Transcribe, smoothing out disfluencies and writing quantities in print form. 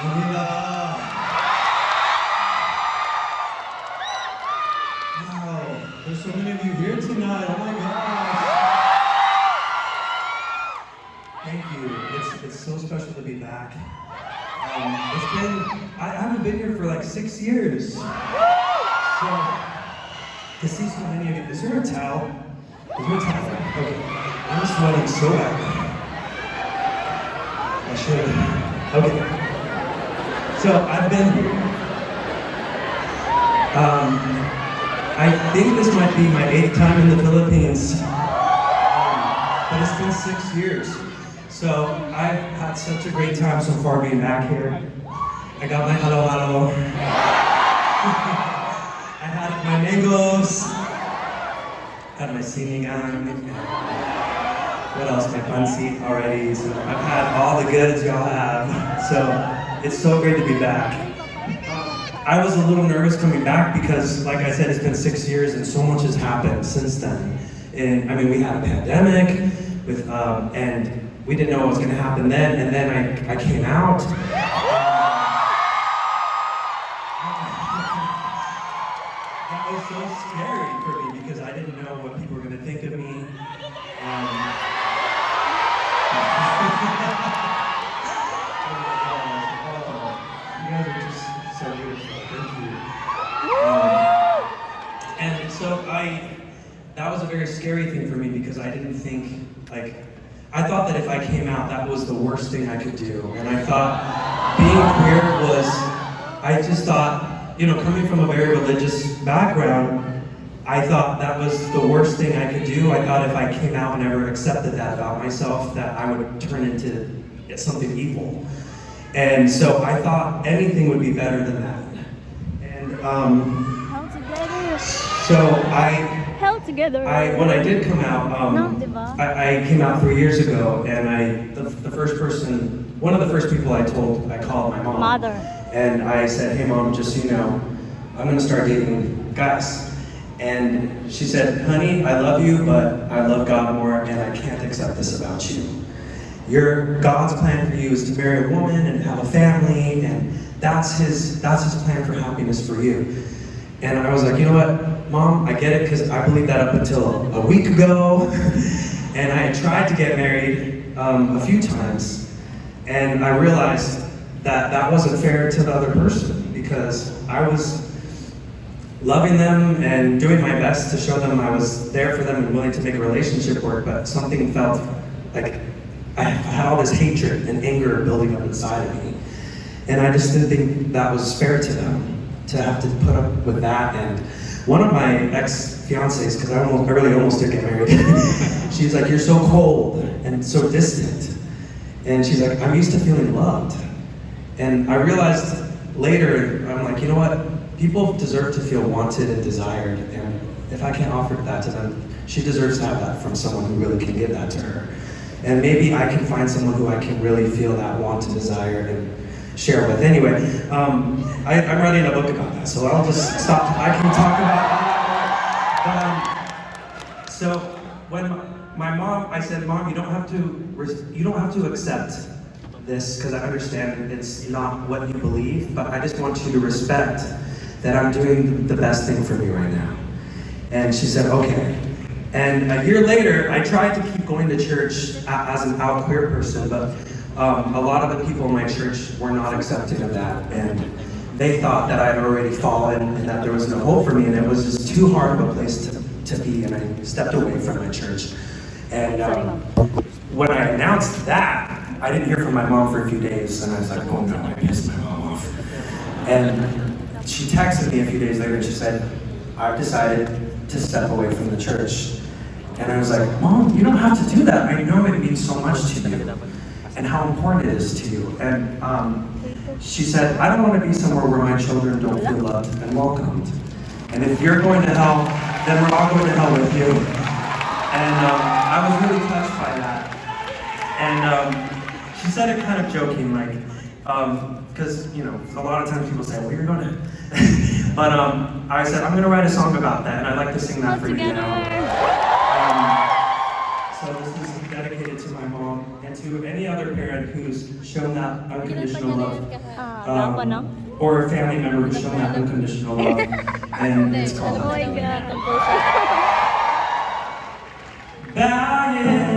Manila. Wow, there's so many of you here tonight. Oh my gosh. Thank you. It's so special to be back. I haven't been here for like 6 years. So, to see so many of you, is there a towel? Is there a towel? Okay. I'm sweating so bad. I should. Okay. So I've been, I think this might be my 8th time in the Philippines, but it's been 6 years. So I've had such a great time so far being back here. I got my halo-halo. I had my mangoes. Had my singing on. What else? My fun seat already. So I've had all the goods y'all have. So it's so great to be back. I was a little nervous coming back because, like I said, it's been 6 years and so much has happened since then. And I mean, we had a pandemic with, and we didn't know what was going to happen then. And then I came out. That was so scary for me because I didn't know what people were going to think of me. You guys are just so beautiful. Thank you. And so that was a very scary thing for me because I didn't think, like, I thought that if I came out, that was the worst thing I could do. And I thought being queer was, I just thought, you know, coming from a very religious background, I thought that was the worst thing I could do. I thought if I came out and ever accepted that about myself, that I would turn into something evil. And so I thought anything would be better than that. And so when I did come out, I came out 3 years ago, and the first person, one of the first people I called my mom. And I said, hey mom, just so you know, I'm gonna start dating guys. And she said, honey, I love you, but I love God more, and I can't accept this about you. God's plan for you is to marry a woman and have a family, and that's his plan for happiness for you. And I was like, you know what, Mom, I get it, because I believed that up until a week ago. And I had tried to get married a few times, and I realized that wasn't fair to the other person, because I was loving them and doing my best to show them I was there for them and willing to make a relationship work, but something felt like I had all this hatred and anger building up inside of me. And I just didn't think that was fair to them, to have to put up with that. And one of my ex-fiancés, because I really almost did get married, she's like, you're so cold and so distant. And she's like, I'm used to feeling loved. And I realized later, I'm like, you know what? People deserve to feel wanted and desired. And if I can't offer that to them, she deserves to have that from someone who really can give that to her. And maybe I can find someone who I can really feel that want and desire and share with. Anyway, I'm writing a book about that, so I'll just stop. I can talk about that. So when my mom, I said, Mom, you don't have to accept this, because I understand it's not what you believe, but I just want you to respect that I'm doing the best thing for me right now. And she said, okay. And a year later, I tried to keep going to church as an out queer person, but a lot of the people in my church were not accepting of that, and they thought that I had already fallen and that there was no hope for me, and it was just too hard of a place to be, and I stepped away from my church. And when I announced that, I didn't hear from my mom for a few days, and I was like, oh no, I pissed my mom off. And she texted me a few days later and she said, I've decided to step away from the church. And I was like, Mom, you don't have to do that. I know it means so much to you and how important it is to you. And she said, I don't want to be somewhere where my children don't feel loved and welcomed. And if you're going to hell, then we're all going to hell with you. And I was really touched by that. And she said it kind of joking, like, because, you know, a lot of times people say, well, you're going to... But I said, I'm going to write a song about that, and I'd like to sing that for you now. So this is dedicated to my mom and to any other parent who's shown that unconditional love. Or a family member who's shown that unconditional love. And it's called Oh my God. Bayan